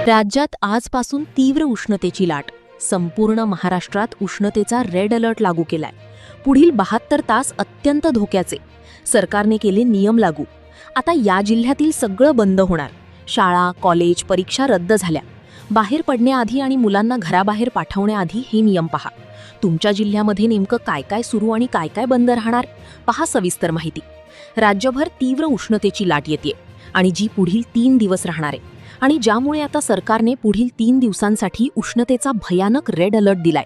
राज्यात आजपासून तीव्र उष्णतेची लाट. संपूर्ण महाराष्ट्रात उष्णतेचा रेड अलर्ट लागू केलाय. पुढील 72 तास अत्यंत धोक्याचे. सरकारने केले नियम लागू. आता या जिल्ह्यातील सगळं बंद होणार. शाळा, कॉलेज, परीक्षा रद्द झाल्या. बाहेर पडण्याआधी आणि मुलांना घराबाहेर पाठवण्याआधी हे नियम पहा. तुमच्या जिल्ह्यामध्ये नेमकं काय काय सुरू आणि काय काय बंद राहणार पहा सविस्तर माहिती. राज्यभर तीव्र उष्णतेची लाट येते आणि जी पुढील 3 दिवस राहणार आहे आणि ज्यामुळे आता सरकारने पुढील 3 दिवसांसाठी उष्णतेचा भयानक रेड अलर्ट दिलाय.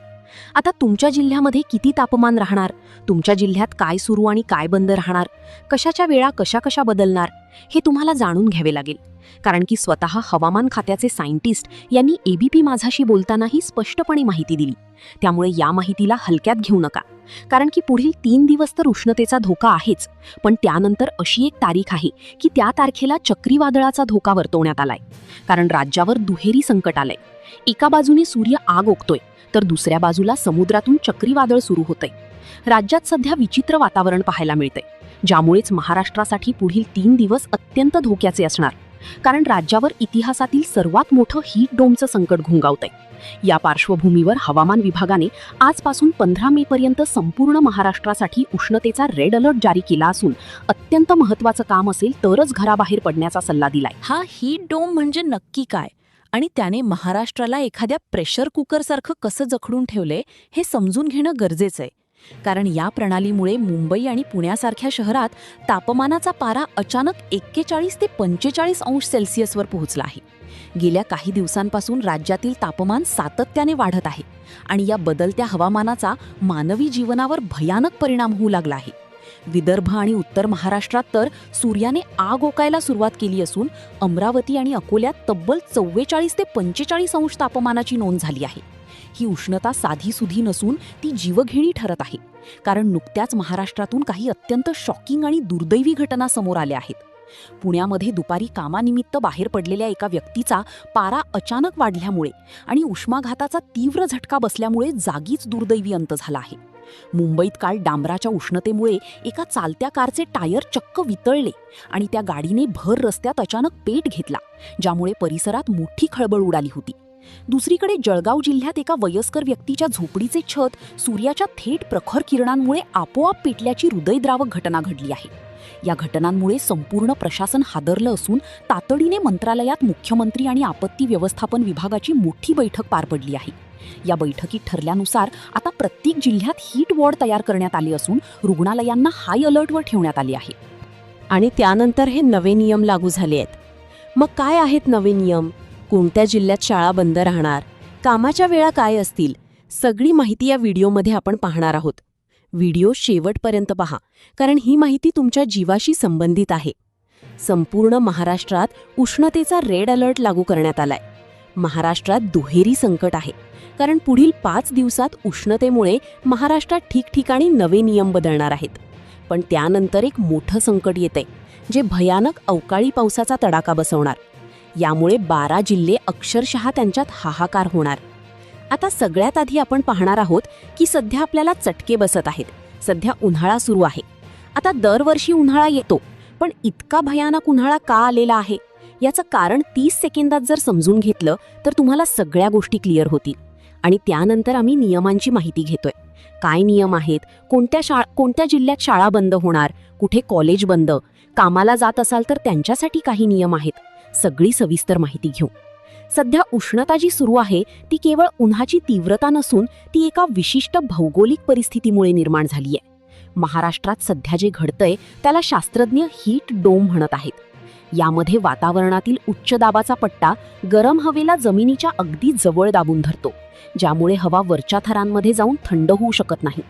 आता तुमच्या जिल्ह्यामध्ये किती तापमान राहणार, तुमच्या जिल्ह्यात काय सुरू आणि काय बंद राहणार, कशाच्या वेळा कशा बदलणार हे तुम्हाला जाणून घ्यावे लागेल. कारण की स्वतः हवामान खात्याचे सायंटिस्ट यांनी एबीपी माझाशी बोलतानाही स्पष्टपणे माहिती दिली. त्यामुळे या माहितीला हलक्यात घेऊ नका. कारण की पुढील 3 दिवस तर उष्णतेचा धोका आहेच, पण त्यानंतर अशी एक तारीख आहे की त्या तारखेला चक्रीवादळाचा धोका वर्तवण्यात आलाय. कारण राज्यावर दुहेरी संकट आलंय. एका बाजूने सूर्य आग ओकतोय तर दुसऱ्या बाजूला समुद्रातून चक्रीवादळ सुरू होतंय. राज्यात सध्या विचित्र वातावरण पाहायला मिळतंय, ज्यामुळेच महाराष्ट्रासाठी पुढील 3 दिवस अत्यंत धोक्याचे असणार. कारण राज्यावर इतिहासातील सर्वात मोठं हीट डोमचं संकट घुंगावतंय. या पार्श्वभूमीवर हवामान विभागाने आजपासून 15 मे पर्यंत संपूर्ण महाराष्ट्रासाठी उष्णतेचा रेड अलर्ट जारी केला असून अत्यंत महत्त्वाचं काम असेल तरच घराबाहेर पडण्याचा सल्ला दिलाय. हा हीट डोम म्हणजे नक्की काय आणि त्याने महाराष्ट्राला एखाद्या प्रेशर कुकरसारखं कसं जखडून ठेवलंय हे समजून घेणं गरजेचं आहे. कारण या प्रणालीमुळे मुंबई आणि पुण्यासारख्या शहरात तापमानाचा पारा अचानक 41 ते 45 अंश सेल्सिअसवर पोहोचला आहे. गेल्या काही दिवसांपासून राज्यातील तापमान सातत्याने वाढत आहे आणि या बदलत्या हवामानाचा मानवी जीवनावर भयानक परिणाम होऊ लागला आहे. विदर्भ आणि उत्तर महाराष्ट्रात तर सूर्याने आग ओकायला सुरुवात केली असून अमरावती आणि अकोल्यात तब्बल 44 ते 45 अंश तापमानाची नोंद झाली आहे. ही उष्णता साधीसुधी नसून ती जीवघेणी ठरत आहे. कारण नुकत्याच महाराष्ट्रातून काही अत्यंत शॉकिंग आणि दुर्दैवी घटना समोर आल्या आहेत. पुण्यामध्ये दुपारी कामानिमित्त बाहेर पडलेल्या एका व्यक्तीचा पारा अचानक वाढल्यामुळे आणि उष्माघाताचा तीव्र झटका बसल्यामुळे जागीच दुर्दैवी अंत झाला आहे. मुंबईत काल डांबराच्या उष्णतेमुळे एका चालत्या कारचे टायर चक्क वितळले आणि त्या गाडीने भर रस्त्यात अचानक पेट घेतला, ज्यामुळे परिसरात मोठी खळबळ उडाली होती. दुसरीकडे जळगाव जिल्ह्यात एका वयस्कर व्यक्तीच्या झोपडीचे छत सूर्याच्या थेट प्रखर किरणांमुळे आपोआप पेटल्याची हृदयद्रावक घटना घडली आहे. या घटनांमुळे संपूर्ण प्रशासन हादरलं असून तातडीने मंत्रालयात मुख्यमंत्री आणि आपत्ती व्यवस्थापन विभागाची मोठी बैठक पार पडली आहे. या बैठकीत ठरल्यानुसार आता प्रत्येक जिल्ह्यात हीट वॉर्ड तयार करण्यात आले असून रुग्णालयांना हाय अलर्टवर ठेवण्यात आले आहे. आणि त्यानंतर हे नवे नियम लागू झाले आहेत. मग काय आहेत नवे नियम? कोणत्या जिल्ह्यात शाळा बंद राहणार, कामाच्या वेळा काय असतील, सगळी माहिती या व्हिडिओमध्ये आपण पाहणार आहोत. व्हिडिओ शेवटपर्यंत पहा, कारण ही माहिती तुमच्या जीवाशी संबंधित आहे. संपूर्ण महाराष्ट्रात उष्णतेचा रेड अलर्ट लागू करण्यात आलाय. महाराष्ट्रात दुहेरी संकट आहे, कारण पुढील 5 दिवसात उष्णतेमुळे महाराष्ट्रात ठिकठिकाणी नवे नियम बदलणार आहेत. पण त्यानंतर एक मोठं संकट येतंय, जे भयानक अवकाळी पावसाचा तडाखा बसवणार. यामुळे 12 जिल्हे अक्षरशः त्यांच्यात हाहाकार होणार. आता सगळ्यात आधी आपण पाहणार आहोत की सध्या आपल्याला चटके बसत आहेत. सध्या उन्हाळा सुरू आहे. आता दरवर्षी उन्हाळा येतो, पण इतका भयानक उन्हाळा का आलेला आहे याचं कारण 30 सेकंदात जर समजून घेतलं तर तुम्हाला सगळ्या गोष्टी क्लिअर होतील. आणि त्यानंतर आम्ही नियमांची माहिती घेतोय. काय नियम आहेत, कोणत्या जिल्ह्यात शाळा बंद होणार, कुठे कॉलेज बंद, कामाला जात असाल तर त्यांच्यासाठी काही नियम आहेत, सगळी सविस्तर माहिती घेऊ. सध्या उष्णता जी सुरू आहे ती केवळ उन्हाची तीव्रता नसून ती एका विशिष्ट भौगोलिक परिस्थितीमुळे निर्माण झाली आहे. महाराष्ट्रात सध्या जे घडतंय त्याला शास्त्रज्ञ हीट डोम म्हणत आहेत. यामध्ये वातावरणातील उच्च दाबाचा पट्टा गरम हवेला जमिनीच्या अगदी जवळ दाबून धरतो, ज्यामुळे हवा वरच्या थरांमध्ये जाऊन थंड होऊ शकत नाही.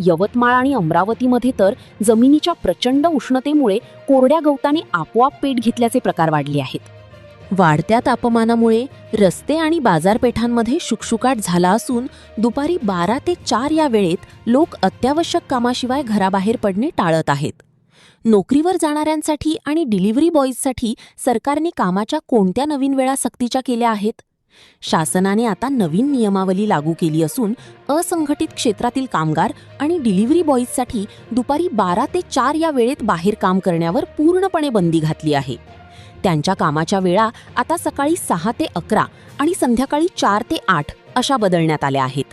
यवतमाळ आणि अमरावतीमध्ये तर जमिनीच्या प्रचंड उष्णतेमुळे कोरड्या गवताने आपोआप पेट घेतल्याचे प्रकार वाढले आहेत. वाढत्या तापमानामुळे रस्ते आणि बाजारपेठांमध्ये शुकशुकाट झाला असून दुपारी 12 ते 4 या वेळेत लोक अत्यावश्यक कामाशिवाय घराबाहेर पडणे टाळत आहेत. नोकरीवर जाणाऱ्यांसाठी आणि डिलिव्हरी बॉईजसाठी सरकारने कामाच्या कोणत्या नवीन वेळा सक्तीच्या केल्या आहेत? शासनाने आता नवीन नियमावली लागू केली असून असंघटित क्षेत्रातील कामगार आणि डिलिव्हरी बॉईजसाठी दुपारी 12 ते 4 या वेळेत बाहेर काम करण्यावर पूर्णपणे बंदी घातली आहे. त्यांच्या कामाच्या वेळा आता सकाळी 6 ते 11 आणि संध्याकाळी 4 ते 8 अशा बदलण्यात आल्या आहेत.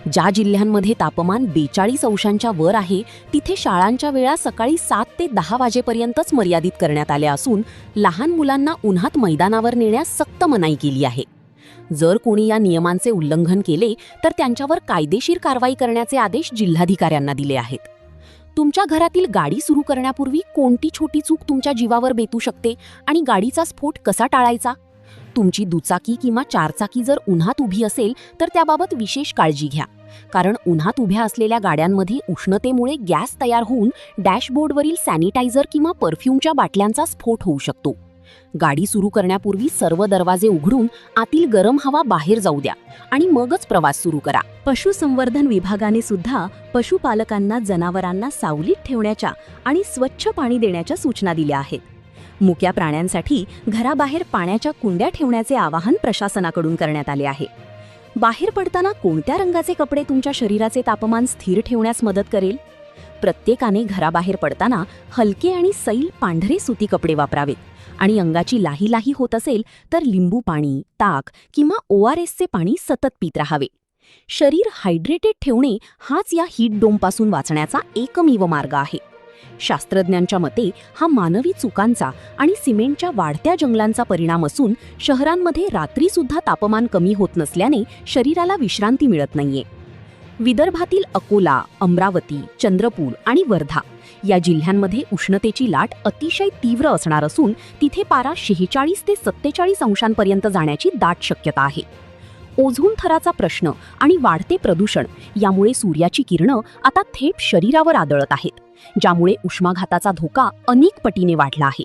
ज्या जिल्ह्यांमध्ये तापमान 42 अंशांच्या वर आहे तिथे शाळांच्या वेळा सकाळी 7 ते 10 वाजेपर्यंतच मर्यादित करण्यात आल्या असून लहान मुलांना उन्हात मैदानावर नेण्यास सक्त मनाई केली आहे. जर कोणी या नियमांचे उल्लंघन केले तर त्यांच्यावर कायदेशीर कारवाई करण्याचे आदेश जिल्हाधिकाऱ्यांना दिले आहेत. तुमच्या घरातील गाडी सुरू करण्यापूर्वी कोणती छोटी चूक तुमच्या जीवावर बेतू शकते आणि गाडीचा स्फोट कसा टाळायचा? तुमची दुचाकी किंवा चारचाकी जर उन्हात उभी असेल तर त्याबाबत विशेष काळजी घ्या, कारण उन्हात उभ्या असलेल्या गाड्यांमध्ये उष्णतेमुळे गॅस तयार होऊन डॅशबोर्डवरील सॅनिटायझर किंवा परफ्यूमच्या बाटल्यांचा स्फोट होऊ शकतो. गाडी सुरू करण्यापूर्वी सर्व दरवाजे उघडून आतील गरम हवा बाहेर जाऊ द्या आणि मगच प्रवास सुरू करा. पशुसंवर्धन विभागाने सुद्धा पशुपालकांना जनावरांना सावलीत ठेवण्याच्या आणि स्वच्छ पाणी देण्याच्या सूचना दिल्या आहेत. मुक्या प्राण्यांसाठी घराबाहेर पाण्याच्या कुंड्या ठेवण्याचे आवाहन प्रशासनाकडून करण्यात आले आहे. बाहेर पडताना कोणत्या रंगाचे कपडे तुमच्या शरीराचे तापमान स्थिर ठेवण्यास मदत करेल? प्रत्येकाने घराबाहेर पडताना हलके आणि सैल पांढरे सुती कपडे वापरावेत आणि अंगाची लाही लाही होत असेल तर लिंबू पाणी, ताक किंवा ORSचे पाणी सतत पीत राहावे. शरीर हायड्रेटेड ठेवणे हाच या हीट डोमपासून वाचण्याचा एकमेव मार्ग आहे. शास्त्रज्ञांच्या मते हा मानवी चुकांचा आणि सिमेंटच्या वाढत्या जंगलांचा परिणाम असून शहरांमध्ये रात्रीसुद्धा तापमान कमी होत नसल्याने शरीराला विश्रांती मिळत नाहीये. विदर्भातील अकोला, अमरावती, चंद्रपूर आणि वर्धा या जिल्ह्यांमध्ये उष्णतेची लाट अतिशय तीव्र असणार असून तिथे पारा 46 ते 47 अंशांपर्यंत जाण्याची दाट शक्यता आहे. ओझोन थराचा प्रश्न आणि वाढते प्रदूषण यामुळे सूर्याची किरणं आता थेट शरीरावर आदळत आहेत, ज्यामुळे उष्माघाताचा धोका अनेक पटीने वाढला आहे.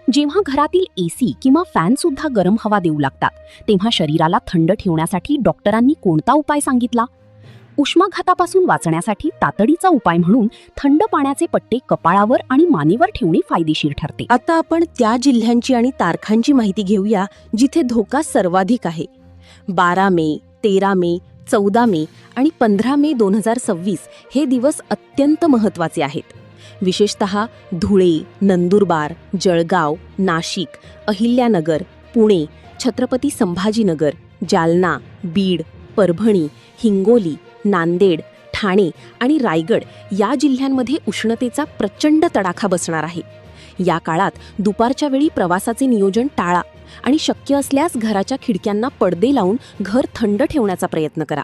जेव्हा घरातील AC किंवा फॅन सुद्धा गरम हवा देऊ लागतात तेव्हा शरीराला थंड ठेवण्यासाठी डॉक्टरांनी कोणता उपाय सांगितला? उष्माघातापासून वाचण्यासाठी तातडीचा उपाय म्हणून थंड पाण्याचे पट्टे कपाळावर आणि मानेवर ठेवणे फायदेशीर ठरते. आता आपण त्या जिल्ह्यांची आणि तारखांची माहिती घेऊया जिथे धोका सर्वाधिक आहे. 12 मे, 13 मे, 14 मे आणि 15 मे 2026 हे दिवस अत्यंत महत्त्वाचे आहेत. विशेषतः धुळे, नंदुरबार, जळगाव, नाशिक, अहिल्यानगर, पुणे, छत्रपती संभाजीनगर, जालना, बीड, परभणी, हिंगोली, नांदेड, ठाणे आणि रायगड या जिल्ह्यांमध्ये उष्णतेचा प्रचंड तडाखा बसणार आहे. या काळात दुपारच्या वेळी प्रवासाचे नियोजन टाळा आणि शक्य असल्यास घराच्या खिडक्यांना पडदे लावून घर थंड ठेवण्याचा प्रयत्न करा.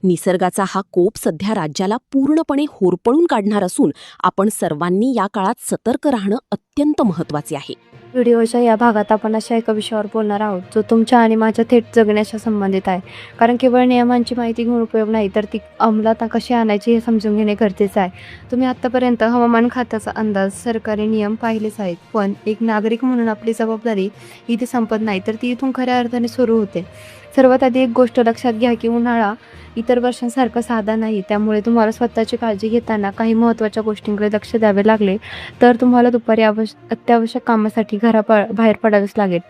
निसर्गाचा हा कोप सध्या राज्याला पूर्णपणे होरपळून काढणार असून आपण सर्वांनी या काळात सतर्क राहणं अत्यंत महत्त्वाचे आहे. व्हिडिओच्या या भागात आपण अशा एका विषयावर बोलणार आहोत जो तुमच्या आणि माझ्या थेट जगण्याच्या संबंधित आहे. कारण केवळ नियमांची माहिती घेऊन उपयोग नाही, तर ती अंमलात कशी आणायची हे समजून घेणे गरजेचं आहे. तुम्ही आत्तापर्यंत हवामान खात्याचा अंदाज, सरकारी नियम पाहिलेच आहेत, पण एक नागरिक म्हणून आपली जबाबदारी इथे संपत नाही, तर ती इथून खऱ्या अर्थाने सुरू होते. सर्वात आधी एक गोष्ट लक्षात घ्या की उन्हाळा इतर वर्षांसारखा साधा नाही. त्यामुळे तुम्हाला स्वतःची काळजी घेताना काही महत्त्वाच्या गोष्टींकडे लक्ष द्यावे लागले तर तुम्हाला दुपारी अत्यावश्यक कामासाठी बाहेर पडावेच लागेल.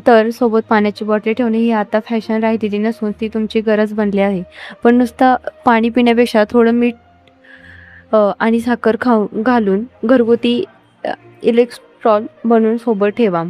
तर सोबत पाण्याची बॉटल ठेवणे ही आता फॅशन राहिलेली नसून ती तुमची गरज बनली आहे. पण नुसतं पाणी पिण्यापेक्षा थोडं मीठ आणि साखर घालून घरगुती इलेक्ट्रॉल बनवून सोबत ठेवा.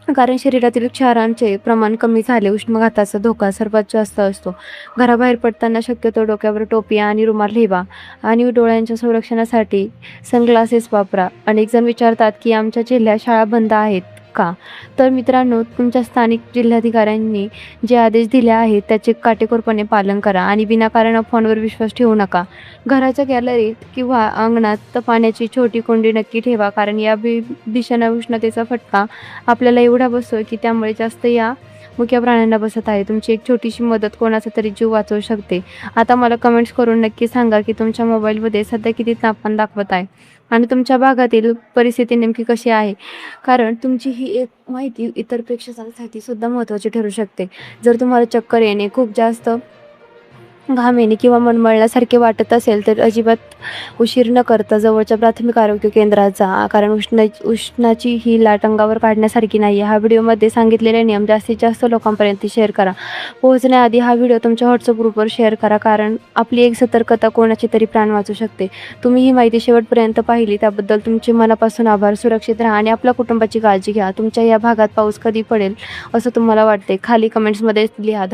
कारण शरीरातील क्षारांचे प्रमाण कमी झाले उष्माघाताचा धोका सर्वात जास्त असतो. घराबाहेर पडताना शक्यतो डोक्यावर टोपी आणि रुमाल ठेवा आणि डोळ्यांच्या संरक्षणासाठी सनग्लासेस वापरा. अनेक जण विचारतात की आमच्या जिल्ह्यात शाळा बंद आहेत का? तर मित्रांनो, तुमच्या स्थानिक जिल्हाधिकाऱ्यांनी जे आदेश दिले आहेत त्याचे काटेकोरपणे पालन करा आणि विनाकारण फोनवर विश्वास ठेवू नका. घराच्या गॅलरीत किंवा अंगणात पाण्याची छोटी कुंडी नक्की ठेवा, कारण या भीषण उष्णतेचा फटका आपल्याला एवढा बसतोय की त्यामुळे जास्त या मुक्या प्राण्यांना बसत आहे. तुमची एक छोटीशी मदत कोणाचा तरी जीव वाचवू शकते. आता मला कमेंट्स करून नक्की सांगा की तुमच्या मोबाईलमध्ये सध्या किती तापमान दाखवत आहे आणि तुमच्या भागातील परिस्थिती नेमकी कशी आहे. कारण तुमची ही एक माहिती इतर प्रेक्षकांसाठी सुद्धा महत्त्वाची ठरू शकते. जर तुम्हाला चक्कर येणे, खूप जास्त घामेने किंवा मनमळल्यासारखे वाटत असेल तर अजिबात उशीर न करता जवळच्या प्राथमिक आरोग्य केंद्रात जा, कारण उष्णाची ही लाट अंगावर काढण्यासारखी नाही आहे. हा व्हिडिओमध्ये सांगितलेले नियम जास्तीत जास्त लोकांपर्यंत शेअर करा. पोहोचण्याआधी हा व्हिडिओ तुमच्या व्हॉट्सअप ग्रुपवर शेअर करा, कारण आपली एक सतर्कता कोणाची तरी प्राण वाचू शकते. तुम्ही ही माहिती शेवटपर्यंत पाहिली त्याबद्दल तुमचे मनापासून आभार. सुरक्षित राहा आणि आपल्या कुटुंबाची काळजी घ्या. तुमच्या या भागात पाऊस कधी पडेल असं तुम्हाला वाटते खाली कमेंट्समध्ये लिहा.